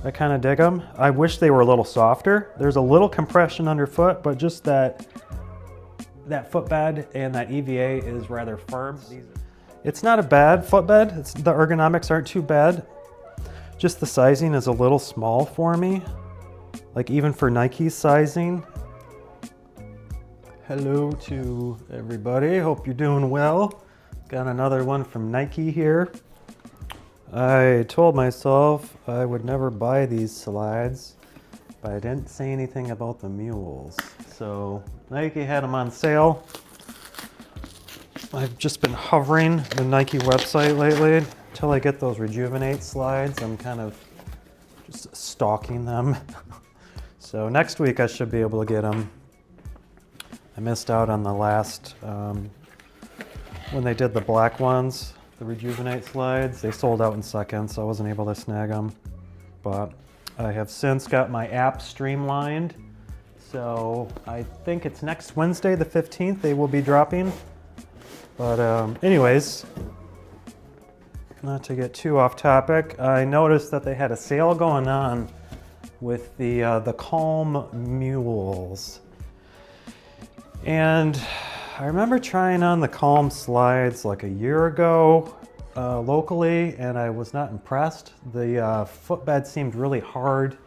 I kind of dig them. I wish they were a little softer. There's a little compression underfoot, but just that footbed and that EVA is rather firm. It's not a bad footbed. The ergonomics aren't too bad. Just the sizing is a little small for me. Like even for Nike's sizing. Hello to everybody. Hope you're doing well. Got another one from Nike here. I told myself I would never buy these slides, but I didn't say anything about the mules. So Nike had them on sale. I've just been hovering the Nike website lately until I get those Rejuvenate slides. I'm kind of just stalking them. So next week I should be able to get them. I missed out on the last, when they did the black ones. The Rejuvenate slides, they sold out in seconds, so I wasn't able to snag them. But I have since got my app streamlined. So I think it's next Wednesday, the 15th, they will be dropping. But anyways, not to get too off topic, I noticed that they had a sale going on with the Calm Mules. And I remember trying on the Calm slides like a year ago locally, and I was not impressed. The footbed seemed really hard,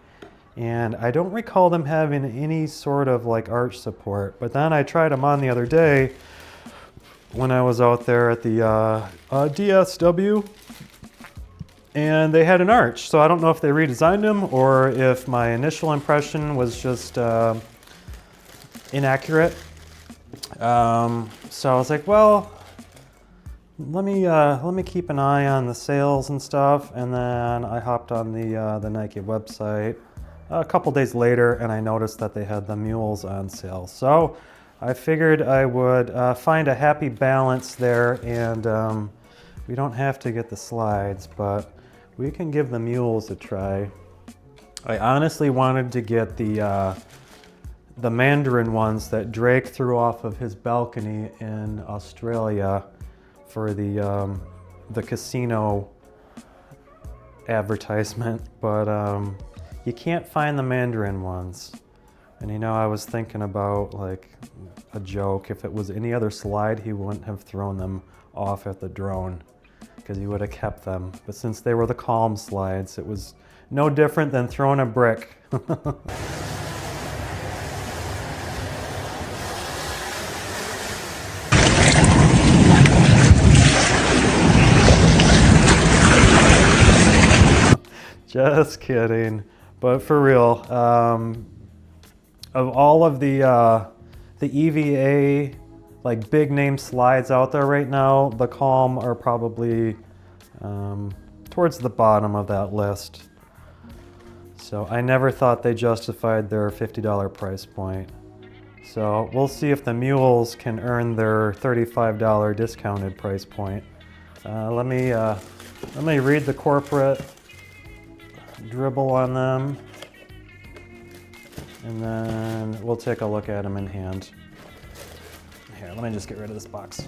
and I don't recall them having any sort of like arch support. But then I tried them on the other day when I was out there at the DSW, and they had an arch. So I don't know if they redesigned them or if my initial impression was just inaccurate. So I was like, well, let me keep an eye on the sales and stuff. And then I hopped on the Nike website a couple days later, and I noticed that they had the mules on sale. So I figured I would find a happy balance there, and we don't have to get the slides, but we can give the mules a try. I honestly wanted to get the Mandarin ones that Drake threw off of his balcony in Australia for the casino advertisement, but you can't find the Mandarin ones. And you know, I was thinking about like a joke. If it was any other slide, he wouldn't have thrown them off at the drone because he would have kept them. But since they were the Calm slides, it was no different than throwing a brick. Just kidding, but for real, of all of the EVA like big name slides out there right now, the Calm are probably towards the bottom of that list. So I never thought they justified their $50 price point. So we'll see if the mules can earn their $35 discounted price point. Let me read the corporate dribble on them, and then we'll take a look at them in hand. Here, let me just get rid of this box.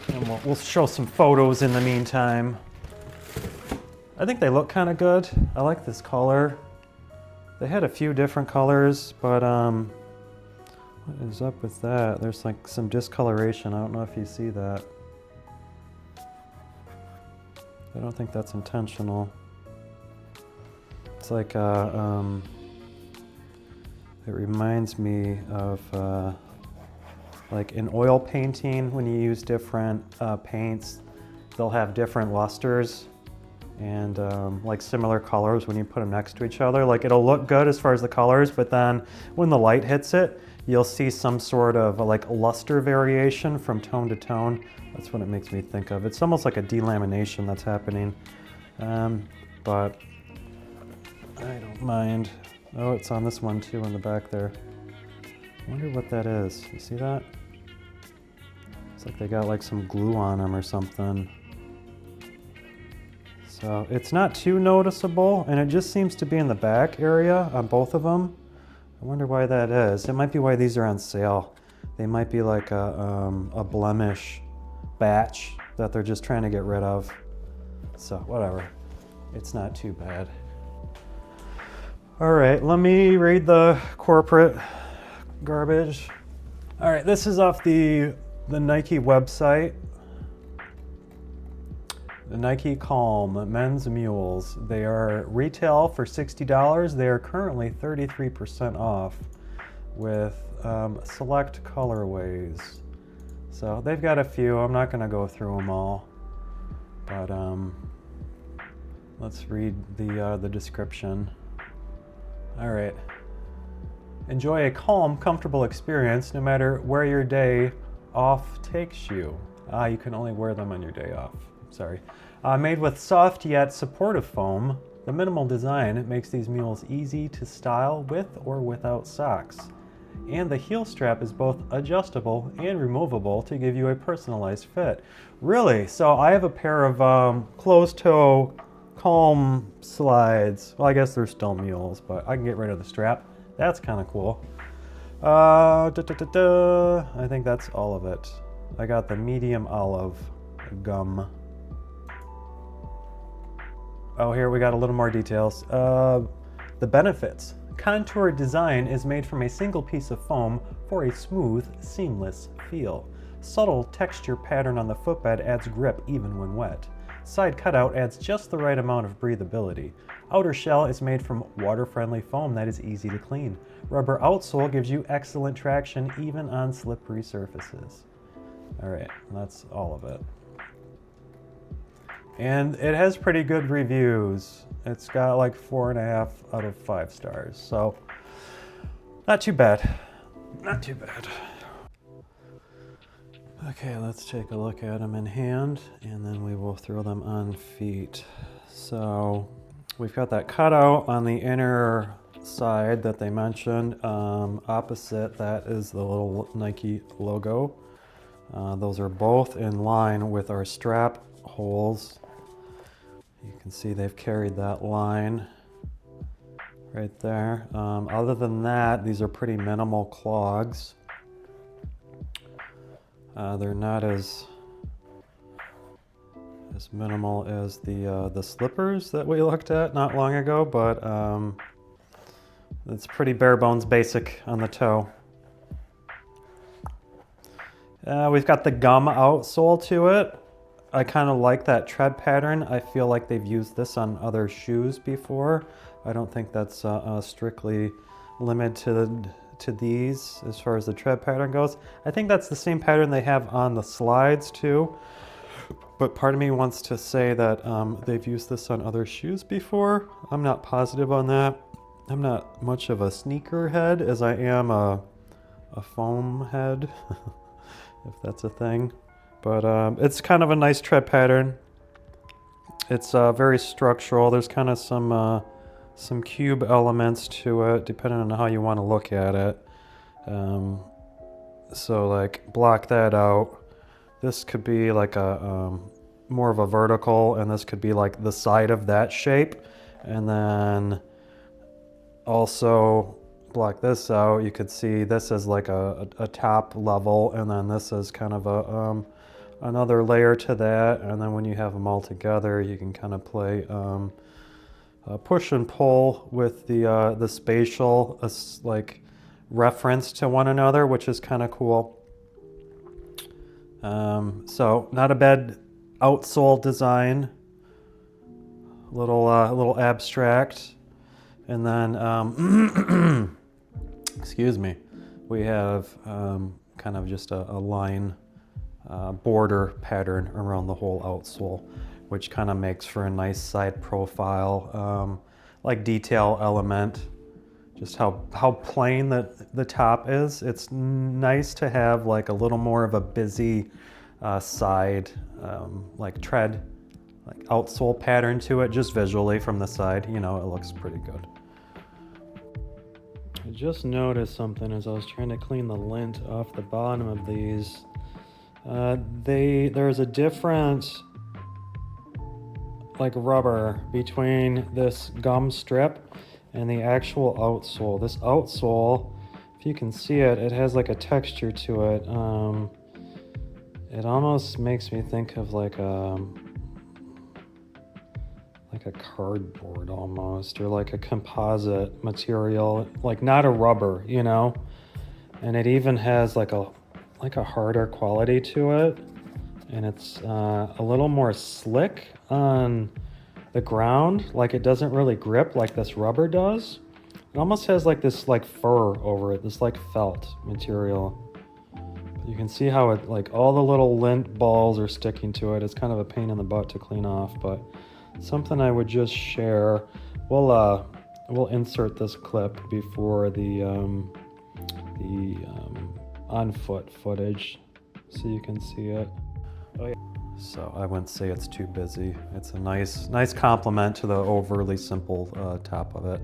And we'll show some photos in the meantime. I think they look kind of good. I like this color. They had a few different colors, but what is up with that? There's like some discoloration. I don't know if you see that. I don't think that's intentional. It's like it reminds me of like in oil painting, when you use different paints, they'll have different lusters and like similar colors when you put them next to each other. Like it'll look good as far as the colors, but then when the light hits it, you'll see some sort of like luster variation from tone to tone. That's what it makes me think of. It's almost like a delamination that's happening, but I don't mind. Oh, it's on this one too in the back there. I wonder what that is. You see that? It's like they got like some glue on them or something. So it's not too noticeable, and it just seems to be in the back area on both of them. I wonder why that is. It might be why these are on sale. They might be like a blemish batch that they're just trying to get rid of. so whatever. It's not too bad. All right, let me read the corporate garbage. All right, this is off the Nike website. The Nike Calm men's mules. They are retail for $60. They are currently 33% off with select colorways. So they've got a few. I'm not going to go through them all, but let's read the description. All right. Enjoy a calm, comfortable experience no matter where your day off takes you. You can only wear them on your day off. Sorry. Made with soft yet supportive foam, the minimal design makes these mules easy to style with or without socks. And the heel strap is both adjustable and removable to give you a personalized fit. Really? So I have a pair of closed-toe Calm slides. Well, I guess they're still mules, but I can get rid of the strap. That's kind of cool. I think that's all of it. I got the medium olive gum. Oh, here we got a little more details. The benefits. Contour design is made from a single piece of foam for a smooth, seamless feel. Subtle texture pattern on the footbed adds grip even when wet. Side cutout adds just the right amount of breathability. Outer shell is made from water-friendly foam that is easy to clean. Rubber outsole gives you excellent traction even on slippery surfaces. All right, that's all of it. And it has pretty good reviews. It's got like 4.5 out of 5 stars. So not too bad. Not too bad. Okay, let's take a look at them in hand and then we will throw them on feet. So we've got that cutout on the inner side that they mentioned. Opposite that is the little Nike logo. Those are both in line with our strap holes. You can see they've carried that line right there. Other than that, these are pretty minimal clogs. They're not as minimal as the slippers that we looked at not long ago, but it's pretty bare bones basic on the toe. We've got the gum outsole to it. I kind of like that tread pattern. I feel like they've used this on other shoes before. I don't think that's strictly limited to these as far as the tread pattern goes. I think that's the same pattern they have on the slides too. But part of me wants to say that they've used this on other shoes before. I'm not positive on that. I'm not much of a sneaker head as I am a foam head, if that's a thing. But it's kind of a nice tread pattern. It's very structural. There's kind of some cube elements to it, depending on how you want to look at it. So like block that out. This could be like a more of a vertical, and this could be like the side of that shape. And then also block this out. You could see this is like a top level, and then this is kind of a another layer to that. And then when you have them all together, you can kind of play push and pull with the spatial like reference to one another, which is kind of cool. So not a bad outsole design, little abstract. And then excuse me, we have kind of just a line border pattern around the whole outsole, which kind of makes for a nice side profile, like detail element. Just how plain the top is. It's nice to have like a little more of a busy side, like tread, like outsole pattern to it, just visually from the side. You know, it looks pretty good. I just noticed something as I was trying to clean the lint off the bottom of these. There's a different like rubber between this gum strip and the actual outsole. This outsole, if you can see it, it has like a texture to it. It almost makes me think of like like a cardboard almost, or like a composite material, like not a rubber, you know? And it even has like a harder quality to it. And it's a little more slick on the ground. Like it doesn't really grip like this rubber does. It almost has like this like fur over it, this like felt material. You can see how it, like all the little lint balls are sticking to it. It's kind of a pain in the butt to clean off, but something I would just share. We'll insert this clip before the on foot footage so you can see it. Oh yeah. So I wouldn't say it's too busy. It's a nice complement to the overly simple top of it.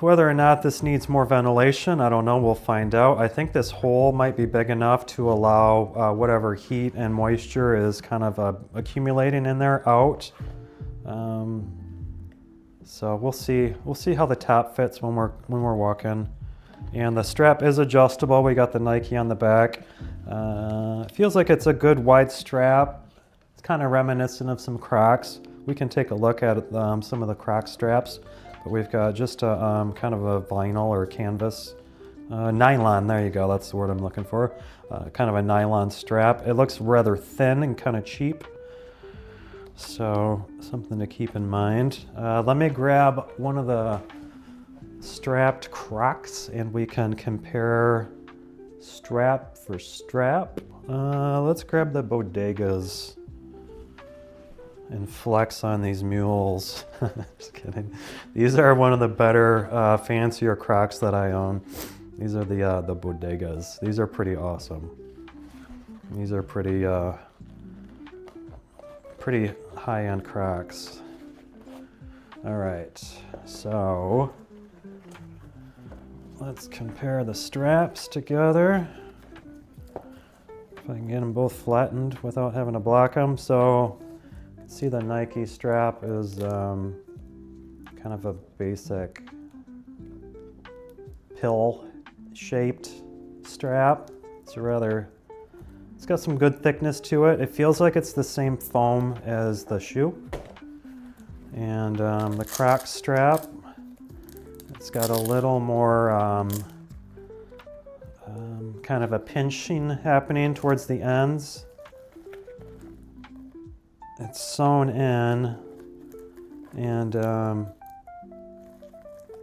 Whether or not this needs more ventilation, I don't know. We'll find out. I think this hole might be big enough to allow whatever heat and moisture is kind of accumulating in there out. So we'll see. We'll see how the top fits when we're walking. And the strap is adjustable. We got the Nike on the back. It feels like it's a good wide strap. It's kind of reminiscent of some Crocs. We can take a look at some of the Croc straps. But we've got just a kind of a vinyl or canvas, nylon, there you go, that's the word I'm looking for. Kind of a nylon strap. It looks rather thin and kind of cheap. So something to keep in mind. Let me grab one of the strapped Crocs and we can compare strap for strap. Let's grab the Bodegas and flex on these mules. Just kidding. These are one of the better, fancier Crocs that I own. These are the Bodegas. These are pretty awesome. These are pretty high-end Crocs. All right, so let's compare the straps together. If I can get them both flattened without having to block them. So see, the Nike strap is kind of a basic pill-shaped strap. It's got some good thickness to it. It feels like it's the same foam as the shoe. And the Croc strap, it's got a little more kind of a pinching happening towards the ends. It's sewn in, and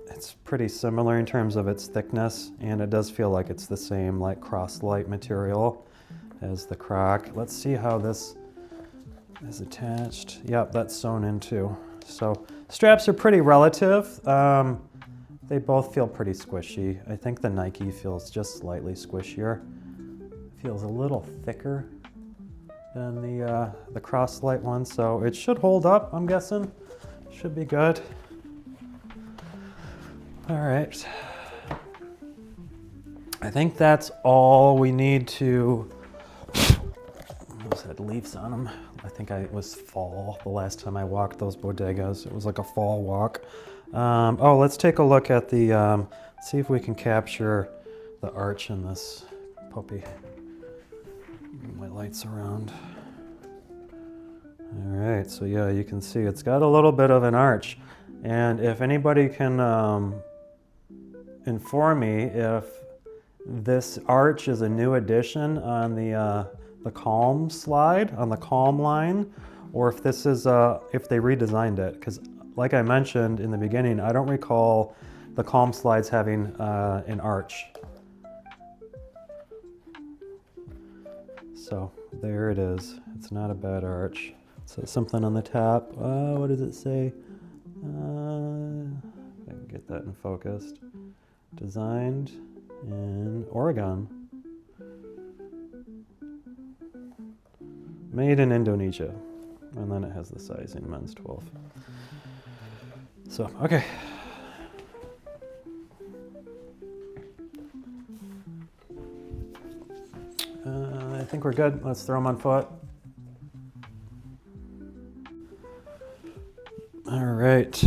it's pretty similar in terms of its thickness, and it does feel like it's the same like Crocszilla material as the Croc. Let's see how this is attached. Yep, that's sewn in too. So straps are pretty relative. They both feel pretty squishy. I think the Nike feels just slightly squishier. Feels a little thicker than the Crocszilla one, so it should hold up, I'm guessing. Should be good. All right. I think that's all we need to, those had leaves on them. I think it was fall the last time I walked those Bodegas. It was like a fall walk. Oh, let's take a look at the, see if we can capture the arch in this puppy. Move my lights around. All right, so yeah, you can see it's got a little bit of an arch. And if anybody can inform me if this arch is a new addition on the Calm slide, on the Calm line, or if this is, if they redesigned it. Because like I mentioned in the beginning, I don't recall the Calm slides having an arch. So there it is. It's not a bad arch. So something on the top. What does it say? If I can get that in focused. Designed in Oregon. Made in Indonesia. And then it has the sizing, men's 12. So, okay. I think we're good. Let's throw them on foot. All right.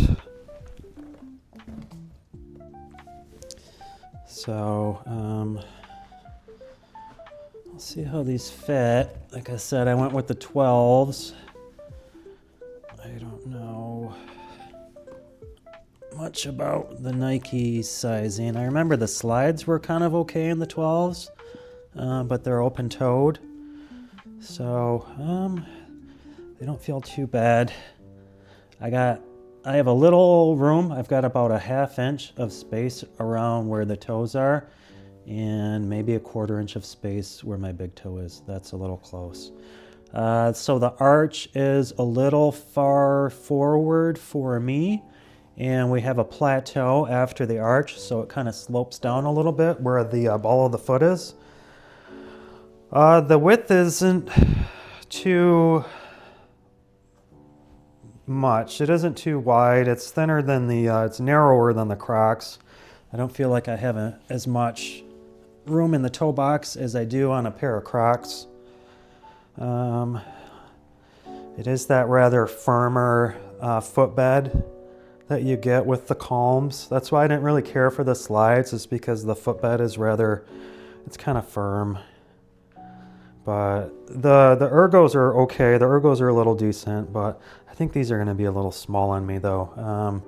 So, I'll see how these fit. Like I said, I went with the 12s. much about the Nike sizing. I remember the slides were kind of okay in the 12s, but they're open-toed. So, they don't feel too bad. I have a little room. I've got about a 1/2 inch of space around where the toes are, and maybe a 1/4 inch of space where my big toe is. That's a little close. So the arch is a little far forward for me, and we have a plateau after the arch, so it kind of slopes down a little bit where the ball of the foot is. The width isn't too much. It isn't too wide. It's thinner than it's narrower than the Crocs. I don't feel like I have as much room in the toe box as I do on a pair of Crocs. It is that rather firmer footbed that you get with the Calms. That's why I didn't really care for the slides, is because the footbed is it's kind of firm. But the ergos are okay. The ergos are a little decent, but I think these are going to be a little small on me though.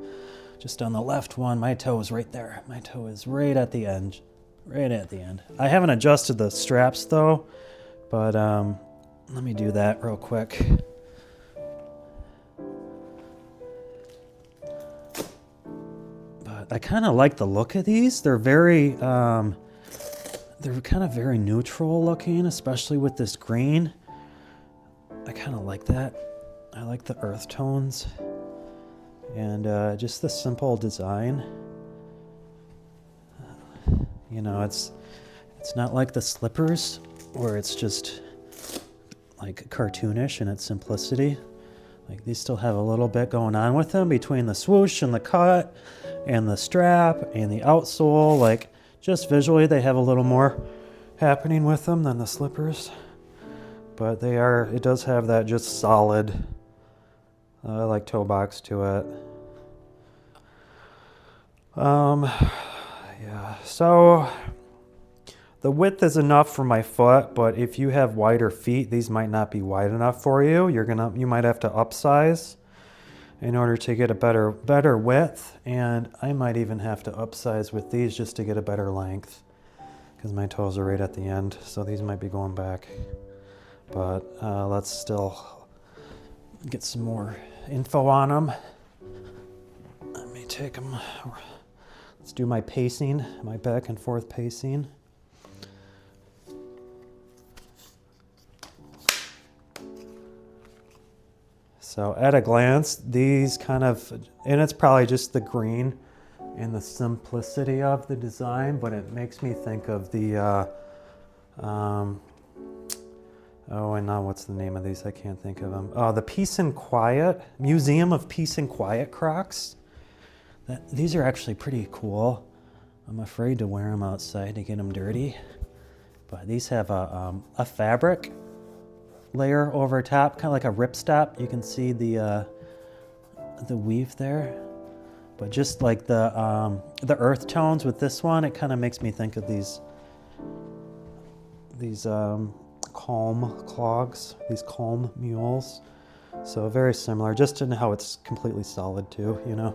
Just on the left one, my toe is right there. My toe is right at the end. Right at the end. I haven't adjusted the straps though, but let me do that real quick. But I kind of like the look of these. They're they're kind of very neutral looking, especially with this green. I kind of like that. I like the earth tones and just the simple design. You know, it's not like the slippers where it's just like cartoonish in its simplicity. Like these still have a little bit going on with them between the swoosh and the cut and the strap and the outsole. Like just visually they have a little more happening with them than the slippers. But it does have that just solid like toe box to it. Yeah, so the width is enough for my foot, but if you have wider feet, these might not be wide enough for you. You might have to upsize in order to get a better width, and I might even have to upsize with these just to get a better length, because my toes are right at the end, so these might be going back. But let's still get some more info on them. Let me take them. Let's do my pacing, my back and forth pacing. So at a glance, these kind of, and it's probably just the green and the simplicity of the design, but it makes me think of the, oh, and now what's the name of these? I can't think of them. Oh, the Peace and Quiet, Museum of Peace and Quiet Crocs. These are actually pretty cool. I'm afraid to wear them outside to get them dirty, but these have a fabric layer over top, kind of like a ripstop. You can see the weave there, but just like the earth tones with this one, it kind of makes me think of these Calm clogs, these Calm Mules. So very similar, just in how it's completely solid too, you know.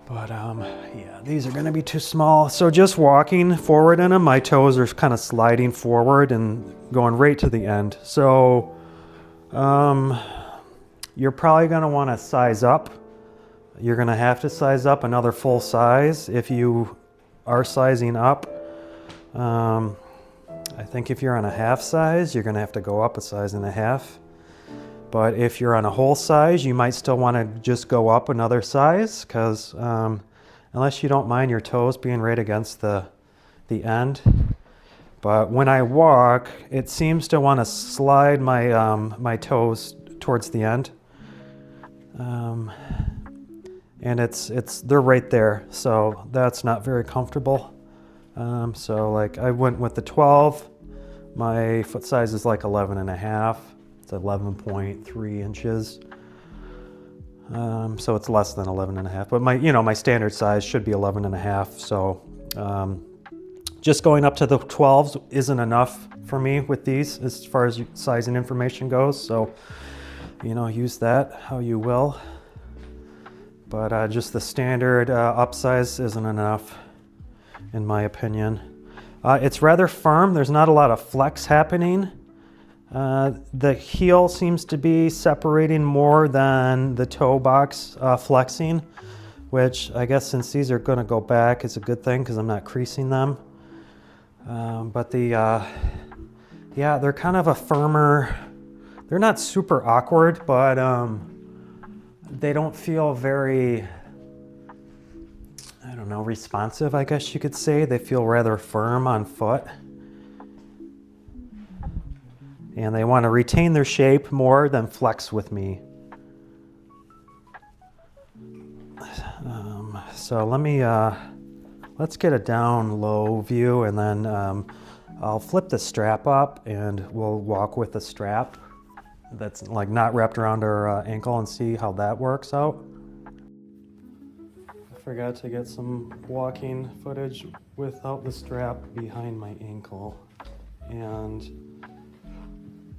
But yeah, these are gonna be too small. So just walking forward in them, my toes are kind of sliding forward and going right to the end. So you're probably gonna wanna size up. You're gonna have to size up another full size if you are sizing up. I think if you're on a half size, you're gonna have to go up a size and a half. But if you're on a whole size, you might still want to just go up another size, because unless you don't mind your toes being right against the end. But when I walk, it seems to want to slide my my toes towards the end, and they're right there, so that's not very comfortable. So like I went with the 12. My foot size is like 11 and a half. It's 11.3 inches. So it's less than 11 and a half, but my standard size should be 11 and a half. So just going up to the 12s isn't enough for me with these as far as sizing information goes. So, use that how you will. but just the standard upsize isn't enough, in my opinion. It's rather firm. There's not a lot of flex happening. The heel seems to be separating more than the toe box flexing, which I guess since these are going to go back, it's a good thing because I'm not creasing them. But yeah, they're kind of a firmer, they're not super awkward, but they don't feel very, I don't know, responsive, I guess you could say. They feel rather firm on foot. And they want to retain their shape more than flex with me. So let's get a down low view, and then I'll flip the strap up and we'll walk with the strap that's like not wrapped around our ankle and see how that works out. I forgot to get some walking footage without the strap behind my ankle, and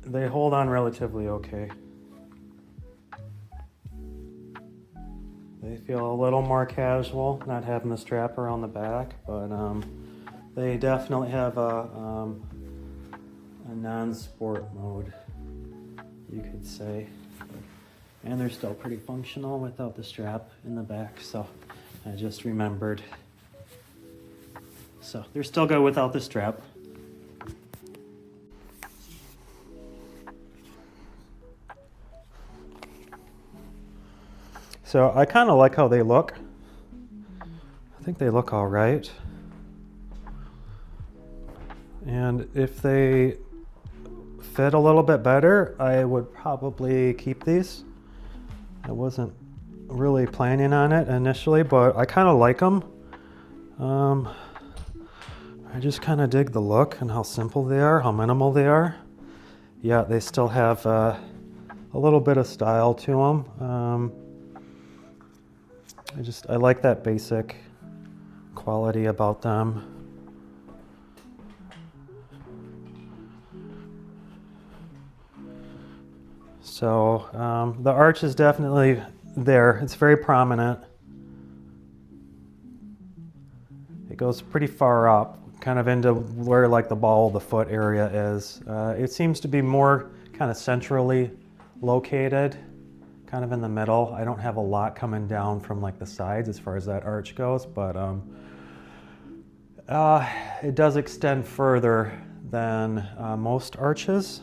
they hold on relatively okay. They feel a little more casual, not having the strap around the back, but they definitely have a non-sport mode, you could say. And they're still pretty functional without the strap in the back, so I just remembered. So they're still good without the strap. So I kind of like how they look. I think they look all right. And if they fit a little bit better, I would probably keep these. I wasn't really planning on it initially, but I kind of like them. I just kind of dig the look and how simple they are, how minimal they are. Yeah, they still have a little bit of style to them. I like that basic quality about them. So the arch is definitely there. It's very prominent. It goes pretty far up, kind of into where like the ball of the foot area is. It seems to be more kind of centrally located, kind of in the middle. I don't have a lot coming down from like the sides as far as that arch goes, but it does extend further than most arches,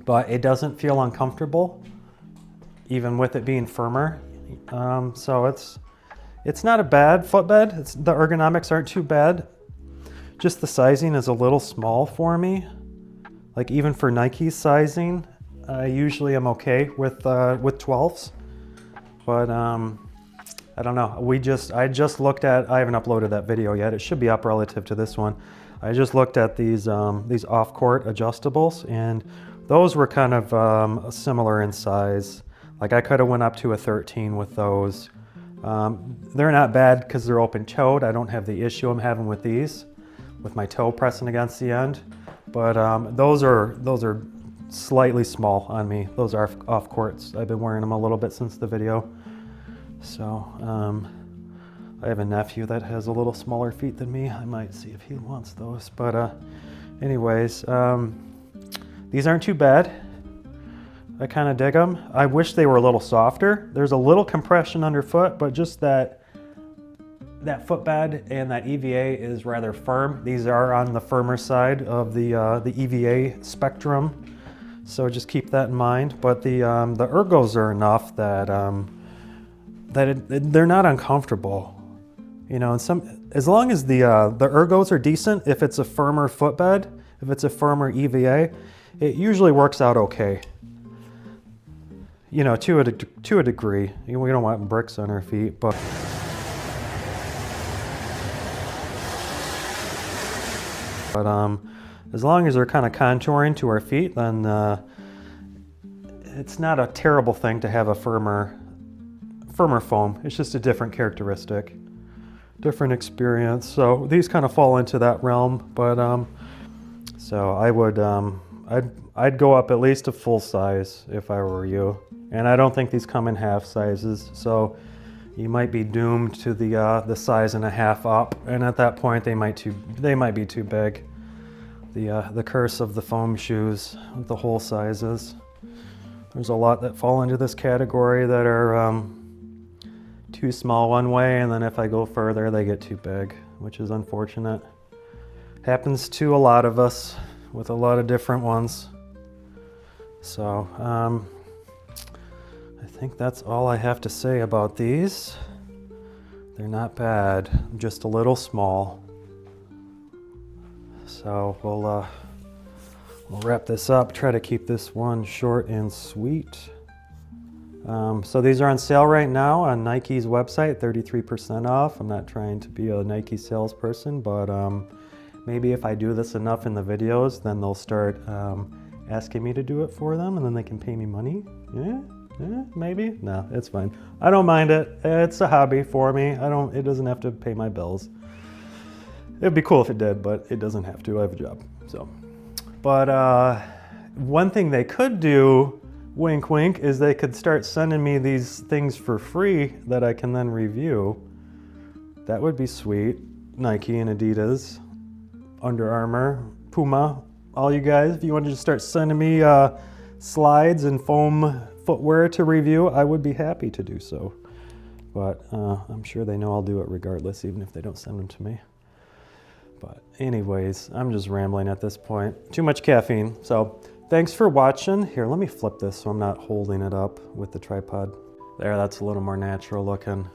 but it doesn't feel uncomfortable, even with it being firmer. So it's not a bad footbed. The ergonomics aren't too bad. Just the sizing is a little small for me. Like even for Nike's sizing, I usually am okay with 12s, but I don't know. I just looked at. I haven't uploaded that video yet. It should be up relative to this one. I just looked at these off-court adjustables, and those were kind of similar in size. Like I could have went up to a 13 with those. They're not bad because they're open-toed. I don't have the issue I'm having with these, with my toe pressing against the end. But those are slightly small on me. Those are off courts. I've been wearing them a little bit since the video. So I have a nephew that has a little smaller feet than me. I might see if he wants those. But anyways, these aren't too bad. I kind of dig them. I wish they were a little softer. There's a little compression underfoot, but just that footbed and that EVA is rather firm. These are on the firmer side of the EVA spectrum. So just keep that in mind. But the ergos are enough that they're not uncomfortable. You know, as long as the ergos are decent, if it's a firmer footbed, if it's a firmer EVA, it usually works out okay. You know, to a degree. We don't want bricks on our feet, but. But as long as they're kind of contouring to our feet, then it's not a terrible thing to have a firmer foam. It's just a different characteristic, different experience. So these kind of fall into that realm. But so I would, I'd go up at least a full size if I were you. And I don't think these come in half sizes. So you might be doomed to the size and a half up, and at that point they might be too big. The curse of the foam shoes with the hole sizes. There's a lot that fall into this category that are too small one way, and then if I go further they get too big, which is unfortunate. Happens to a lot of us with a lot of different ones. So I think that's all I have to say about these. They're not bad, just a little small. So we'll wrap this up, try to keep this one short and sweet. So these are on sale right now on Nike's website, 33% off. I'm not trying to be a Nike salesperson, but maybe if I do this enough in the videos, then they'll start asking me to do it for them, and then they can pay me money. Yeah, maybe. No, it's fine. I don't mind it. It's a hobby for me. It doesn't have to pay my bills. It'd be cool if it did, but it doesn't have to. I have a job. So, but one thing they could do, wink wink, is they could start sending me these things for free that I can then review. That would be sweet. Nike and Adidas, Under Armour, Puma, all you guys, if you wanted to start sending me slides and foam footwear to review, I would be happy to do so. But I'm sure they know I'll do it regardless, even if they don't send them to me. But anyways, I'm just rambling at this point. Too much caffeine. So thanks for watching. Here, let me flip this so I'm not holding it up with the tripod. There, that's a little more natural looking.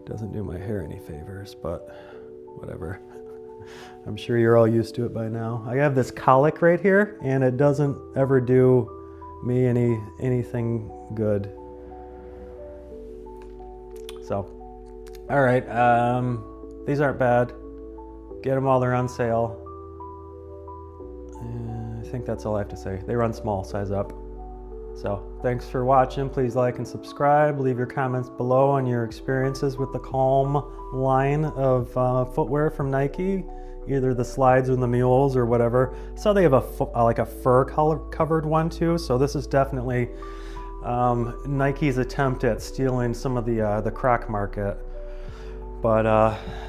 Doesn't do my hair any favors, but whatever. I'm sure you're all used to it by now. I have this colic right here, and it doesn't ever do me anything good. So, all right, these aren't bad. Get them while they're on sale. I think that's all I have to say. They run small, size up. So thanks for watching. Please like and subscribe. Leave your comments below on your experiences with the Calm line of footwear from Nike, either the slides or the mules or whatever. So they have like a fur color covered one too. So this is definitely Nike's attempt at stealing some of the Croc market, but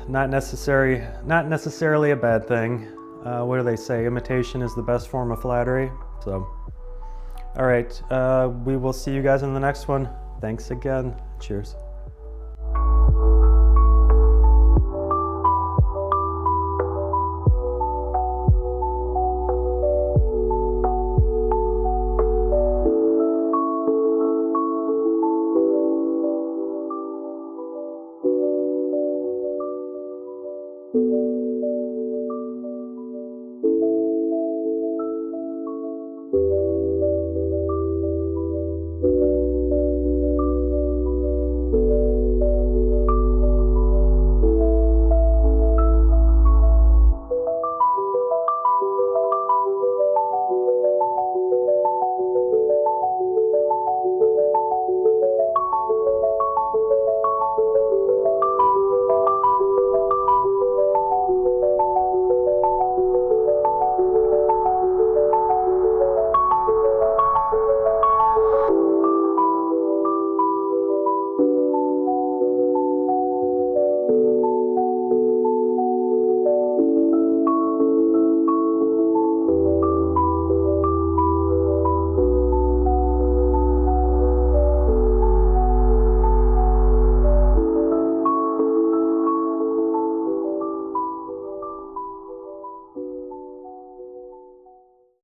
not necessarily a bad thing. What do they say? Imitation is the best form of flattery. So, all right, we will see you guys in the next one. Thanks again. Cheers.